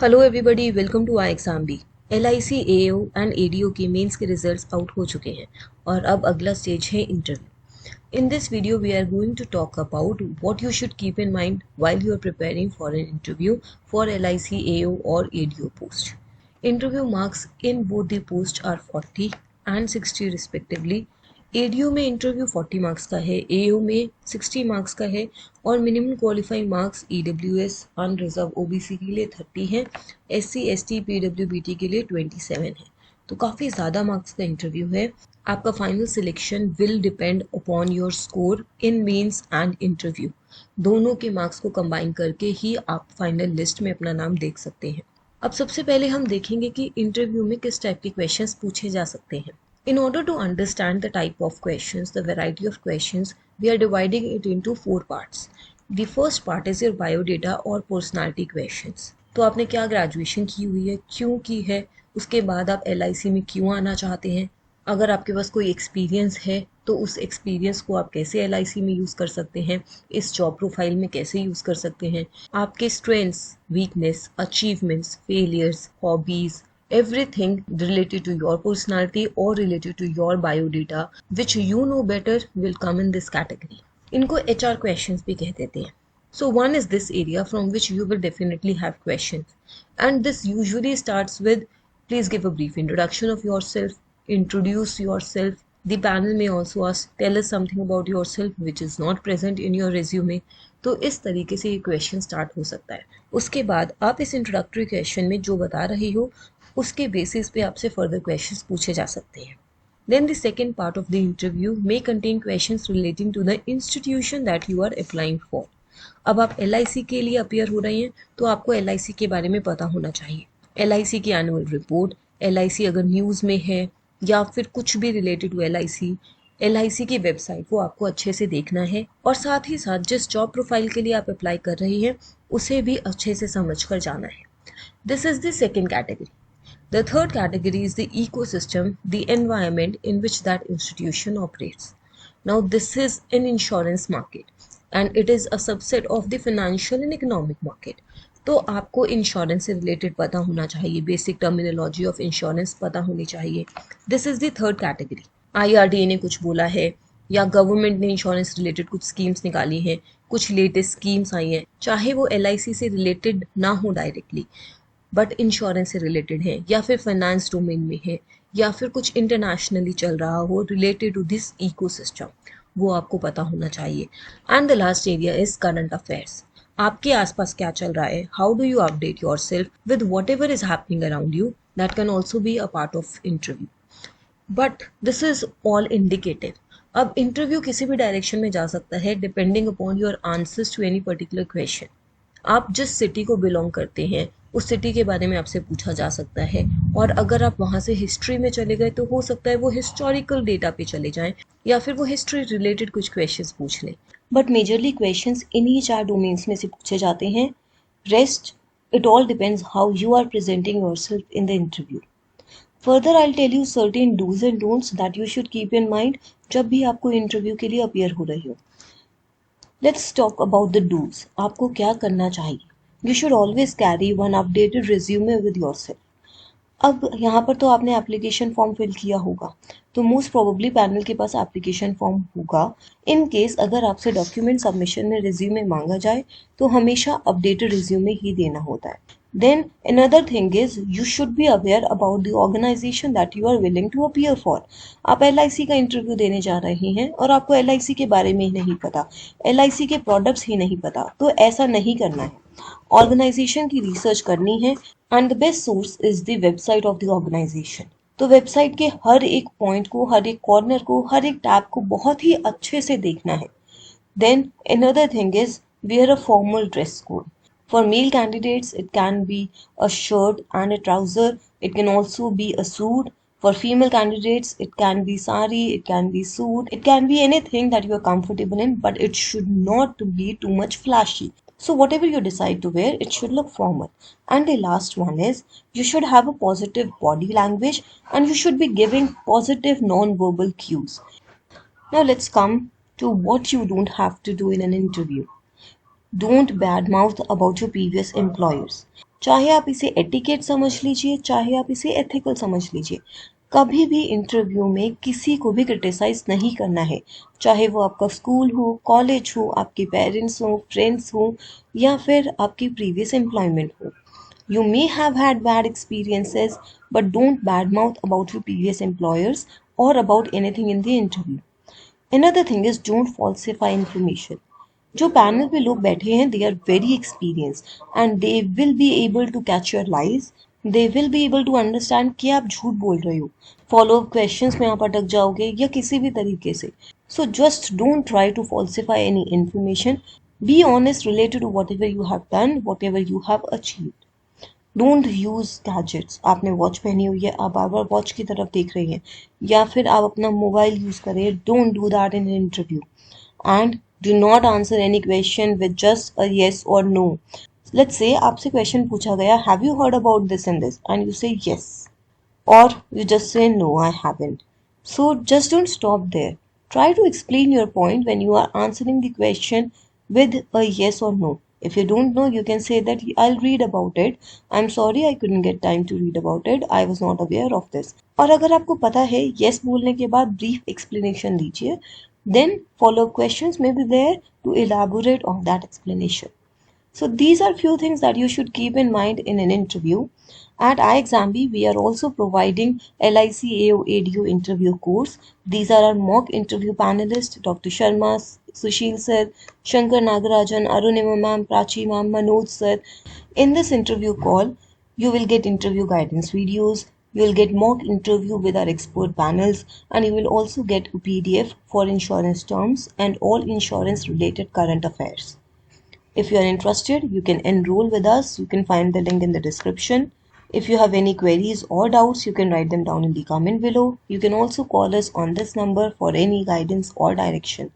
Hello everybody, welcome to I exam bee. LIC AO and ADO के mains के results out हो चुके हैं और अब अगला स्टेज है interview. In this video we are going to talk about what you should keep in mind while you are preparing for an interview for LIC AO और ADO post. Interview marks in both the post are 40 and 60 respectively. ADO में interview 40 marks का है, AO में 60 marks का है और minimum qualifying marks EWS unreserved OBC के लिए 30 है, SC ST PWBT के लिए 27 है। तो काफ़ी ज़्यादा मार्क्स का इंटरव्यू है। आपका final selection will depend upon your score in mains and interview. दोनों के मार्क्स को कंबाइन करके ही आप फाइनल लिस्ट में अपना नाम देख सकते हैं। अब सबसे पहले हम देखेंगे कि इंटरव्यू में किस टाइप के क्वेश्चंस पूछे जा सकते हैं। In order to understand the type of questions, the variety of questions, we are dividing it into 4 parts. The first part is your biodata और personality questions. तो आपने क्या ग्रेजुएशन की हुई है, क्यों की है, उसके बाद आप LIC में क्यों आना चाहते हैं, अगर आपके पास कोई एक्सपीरियंस है तो उस एक्सपीरियंस को आप कैसे LIC में यूज़ कर सकते हैं, इस जॉब प्रोफाइल में कैसे यूज़ कर सकते हैं, आपके strengths, weakness, achievements, failures, hobbies, everything related to your personality or related to your biodata which you know better will come in this category. इनको HR questions भी कह देते हैं. So one is this area from which you will definitely have questions, and this usually starts with please give a brief introduction of yourself, introduce yourself. The panel may also ask tell us something about yourself which is not present in your resume. तो इस तरीके से ये question start हो सकता है। उसके बाद आप इस इंट्रोडक्टरी क्वेश्चन में जो बता रही हो उसके बेसिस पे आपसे फर्दर क्वेश्चंस पूछे जा सकते हैं। Then the second part of the interview may contain questions relating to the institution that you are applying for. अब आप LIC के लिए अपियर हो रहे हैं तो आपको LIC के बारे में पता होना चाहिए। LIC की एनुअल रिपोर्ट, LIC अगर न्यूज़ में है या फिर कुछ भी रिलेटेड टू LIC की वेबसाइट को आपको अच्छे से देखना है और साथ ही साथ जिस जॉब प्रोफाइल के लिए आप अप्लाई कर रही हैं उसे भी अच्छे से समझ कर जाना है। This is the second category. The third category is the ecosystem, the environment in which that institution operates. Now, this is an insurance market and it is a subset of the financial and economic market. तो आपको insurance से related पता होना चाहिए, basic terminology of insurance पता होनी चाहिए। This is the third category. IRDA ने कुछ बोला है या गवर्नमेंट ने इंश्योरेंस रिलेटेड कुछ स्कीम्स निकाली हैं, कुछ लेटेस्ट स्कीम्स आई हैं, चाहे वो LIC से रिलेटेड ना हो डायरेक्टली बट इंश्योरेंस से रिलेटेड है या फिर फाइनेंस डोमेन में है या फिर कुछ इंटरनेशनली चल रहा हो रिलेटेड टू दिस इकोसिस्टम, वो आपको पता होना चाहिए। And the last area is current affairs. आपके आसपास क्या चल रहा है, how do you update your self with whatever is happening around you, that can also be a part of interview, but this is all indicative. अब interview किसी भी direction में जा सकता है depending upon your answers to any particular question. आप जिस city को बिलोंग करते हैं उस सिटी के बारे में आपसे पूछा जा सकता है और अगर आप वहाँ से हिस्ट्री में चले गए तो हो सकता है वो हिस्टोरिकल डेटा पे चले जाएं या फिर वो हिस्ट्री रिलेटेड कुछ क्वेश्चंस पूछ लें, बट मेजरली क्वेश्चंस इन्हीं 4 डोमेन्स में से पूछे जाते हैं। Rest it all depends how you are presenting yourself in the interview. Further I tell you certain dos and don'ts that you should keep in mind जब भी आपको इंटरव्यू के लिए अपियर हो रही हो। Let's talk about the dos. आपको क्या करना चाहिए। You should always carry one updated resume with yourself. अब यहाँ पर तो आपने एप्लीकेशन फॉर्म फिल किया होगा तो मोस्ट प्रोबेबली पैनल के पास एप्लीकेशन फॉर्म होगा। इन केस अगर आपसे डॉक्यूमेंट सबमिशन में रिज्यूमे मांगा जाए तो हमेशा अपडेटेड रिज्यूमे ही देना होता है। Then another thing is you should be aware about the organization that you are willing to appear for. आप LIC का इंटरव्यू देने जा रहे हैं और आपको LIC के बारे में ही नहीं पता, LIC के प्रोडक्ट्स ही नहीं पता, तो ऐसा नहीं करना है। ऑर्गेनाइजेशन की रिसर्च करनी है and the best source is the website of the organization. तो वेबसाइट के हर एक पॉइंट को, हर एक कॉर्नर को, हर एक टैब को बहुत ही अच्छे से देखना है। Then another thing is wear a formal dress code. For male candidates it can be a shirt and a trouser, it can also be a suit. For female candidates it can be sari, it can be suit, it can be anything that you are comfortable in, but it should not be too much flashy. So whatever you decide to wear, it should look formal. And the last one is you should have a positive body language and you should be giving positive non-verbal cues. Now let's come to what you don't have to do in an interview. Don't badmouth about your previous employers. चाहे आप इसे etiquette समझ लीजिए, चाहे आप इसे ethical समझ लीजिए। कभी भी इंटरव्यू में किसी को भी क्रिटिसाइज नहीं करना है, चाहे वो आपका स्कूल हो, कॉलेज हो, आपके पेरेंट्स हो, फ्रेंड्स हो, या फिर आपकी प्रीवियस एम्प्लॉयमेंट हो। You may have had bad experiences, but don't badmouth about your previous employers or about anything in the interview. Another thing is don't falsify information. जो पैनल पे लोग बैठे हैं they are very experience and they will be able to catch your lies, they will be able to understand कि आप झूठ बोल रहे हो, फॉलो अप क्वेश्चंस में आप अटक जाओगे या किसी भी तरीके से। So just don't try to falsify any information, be honest related to whatever you have done, whatever you have achieved. Don't use gadgets. आपने वॉच पहनी हुई है, आप बार बार वॉच की तरफ देख रहे हैं, या फिर आप अपना मोबाइल यूज करें, don't do that in an interview. And do not answer any question with just a yes और नो। लेट्स से आपसे क्वेश्चन पूछा गया, have you heard about this and this, and you से yes, or you just say no, I haven't. So just don't stop there. Try to explain your point when you are answering the question with a yes or no. If you don't know, you can say that I'll read about it. I'm sorry I couldn't get time to read about it. I was not aware of this. और अगर आपको पता है yes बोलने के बाद brief explanation दीजिए, then follow-up questions may be there to elaborate on that explanation. So these are few things that you should keep in mind in an interview. At iExamB, we are also providing LICAO ADO interview course. These are our mock interview panelists, Dr. Sharma, Sushil sir, Shankar Nagarajan, Arunima ma'am, Prachi ma'am, Manoj sir. In this interview call, you will get interview guidance videos, you will get mock interview with our expert panels, and you will also get a PDF for insurance terms and all insurance related current affairs. If you are interested, you can enroll with us. You can find the link in the description. If you have any queries or doubts, you can write them down in the comment below. You can also call us on this number for any guidance or direction.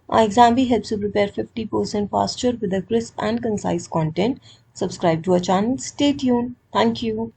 Our iExamB helps you prepare 50% faster with a crisp and concise content. Subscribe to our channel. Stay tuned. Thank you.